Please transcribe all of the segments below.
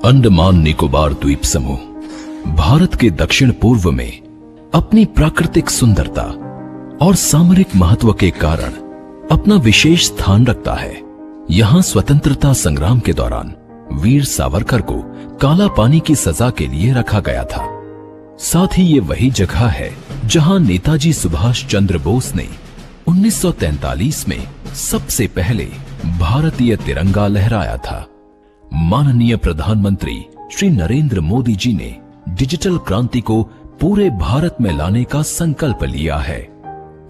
अंडमान निकोबार द्वीप समूह भारत के दक्षिण पूर्व में अपनी प्राकृतिक सुंदरता और सामरिक महत्व के कारण अपना विशेष स्थान रखता है। यहाँ स्वतंत्रता संग्राम के दौरान वीर सावरकर को काला पानी की सजा के लिए रखा गया था। साथ ही ये वही जगह है जहाँ नेताजी सुभाष चंद्र बोस ने 1943 में सबसे पहले भारतीय तिरंगा लहराया था। माननीय प्रधानमंत्री श्री नरेंद्र मोदी जी ने डिजिटल क्रांति को पूरे भारत में लाने का संकल्प लिया है,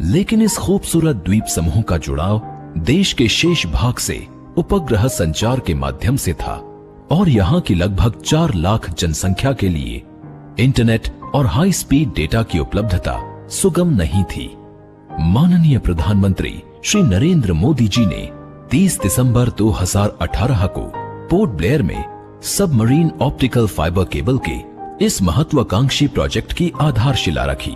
लेकिन इस खूबसूरत द्वीप समूह का जुड़ाव देश के शेष भाग से उपग्रह संचार के माध्यम से था और यहाँ की लगभग 4 लाख जनसंख्या के लिए इंटरनेट और हाई स्पीड डेटा की उपलब्धता सुगम नहीं थी। माननीय प्रधानमंत्री श्री नरेंद्र मोदी जी ने 30 दिसंबर 2018 को पोर्ट ब्लेयर में सबमरीन ऑप्टिकल फाइबर केबल के इस महत्वाकांक्षी प्रोजेक्ट की आधारशिला रखी।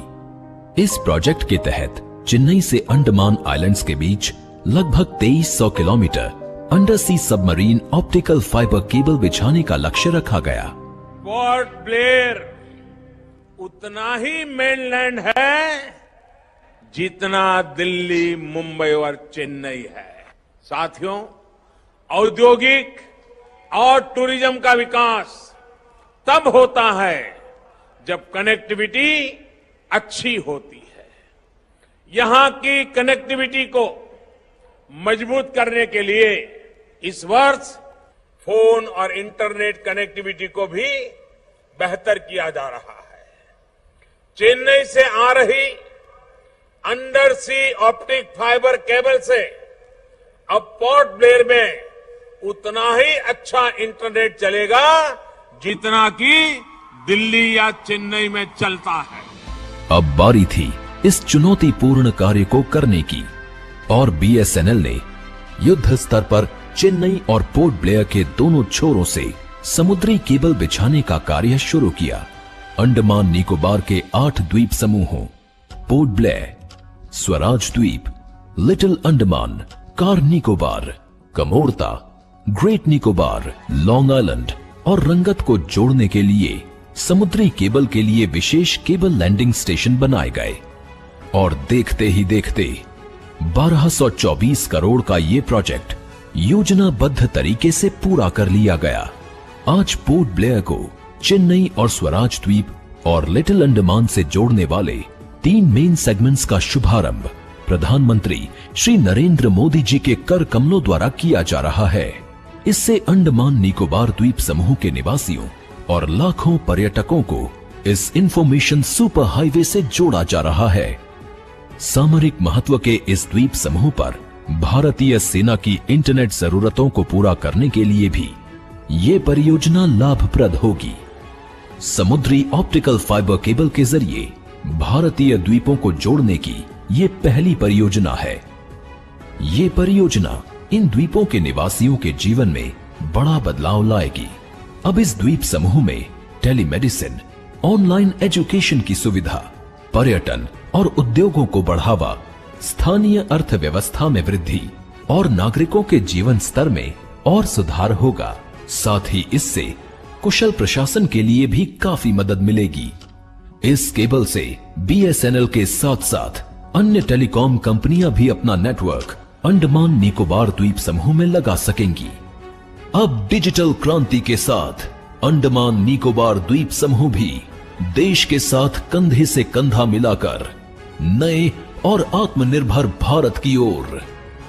इस प्रोजेक्ट के तहत चेन्नई से अंडमान आइलैंड्स के बीच लगभग 2300 किलोमीटर अंडर सी सबमरीन ऑप्टिकल फाइबर केबल बिछाने का लक्ष्य रखा गया। पोर्ट ब्लेयर उतना ही मेनलैंड है जितना दिल्ली, मुंबई और चेन्नई है। साथियों, औद्योगिक और टूरिज्म का विकास तब होता है जब कनेक्टिविटी अच्छी होती है। यहां की कनेक्टिविटी को मजबूत करने के लिए इस वर्ष फोन और इंटरनेट कनेक्टिविटी को भी बेहतर किया जा रहा है। चेन्नई से आ रही अंडर सी ऑप्टिक फाइबर केबल से अब पोर्ट ब्लेयर में उतना ही अच्छा इंटरनेट चलेगा जितना कि दिल्ली या चेन्नई में चलता है। अब बारी थी इस चुनौतीपूर्ण कार्य को करने की और बीएसएनएल ने युद्ध स्तर पर चेन्नई और पोर्ट ब्लेयर के दोनों छोरों से समुद्री केबल बिछाने का कार्य शुरू किया। अंडमान निकोबार के 8 द्वीप समूहों पोर्ट ब्लेयर, स्वराज द्वीप, little Andaman, car Nicobar, Kamorta, great Nicobar, long island और रंगत को जोड़ने के लिए समुद्री केबल के लिए विशेष केबल लैंडिंग स्टेशन बनाए गए और देखते ही देखते 1224 करोड़ का ये प्रोजेक्ट योजनाबद्ध तरीके से पूरा कर लिया गया। आज पोर्ट ब्लेयर को चेन्नई और स्वराज द्वीप और लिटिल अंडमान से जोड़ने वाले 3 मेन सेगमेंट्स का शुभारंभ प्रधानमंत्री श्री नरेंद्र मोदी जी के कर कमलों द्वारा किया जा रहा है। इससे अंडमान निकोबार द्वीप समूह के निवासियों और लाखों पर्यटकों को इस इंफॉर्मेशन सुपर हाईवे से जोड़ा जा रहा है। सामरिक महत्व के इस द्वीप समूह पर भारतीय सेना की इंटरनेट जरूरतों को पूरा करने के लिए भी ये परियोजना लाभप्रद होगी। समुद्री ऑप्टिकल फाइबर केबल के जरिए भारतीय द्वीपों को जोड़ने की ये पहली परियोजना है। ये परियोजना इन द्वीपों के निवासियों के जीवन में बड़ा बदलाव लाएगी। अब इस द्वीप समूह में टेलीमेडिसिन, ऑनलाइन एजुकेशन की सुविधा, पर्यटन और उद्योगों को बढ़ावा, स्थानीय अर्थव्यवस्था में वृद्धि और नागरिकों के जीवन स्तर में और सुधार होगा। साथ ही इससे कुशल प्रशासन के लिए भी काफी मदद मिलेगी। इस केबल से बीएसएनएल के साथ साथ अन्य टेलीकॉम कंपनियां भी अपना नेटवर्क अंडमान निकोबार द्वीप समूह में लगा सकेंगी। अब डिजिटल क्रांति के साथ अंडमान निकोबार द्वीप समूह भी देश के साथ कंधे से कंधा मिलाकर नए और आत्मनिर्भर भारत की ओर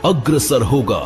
अग्रसर होगा।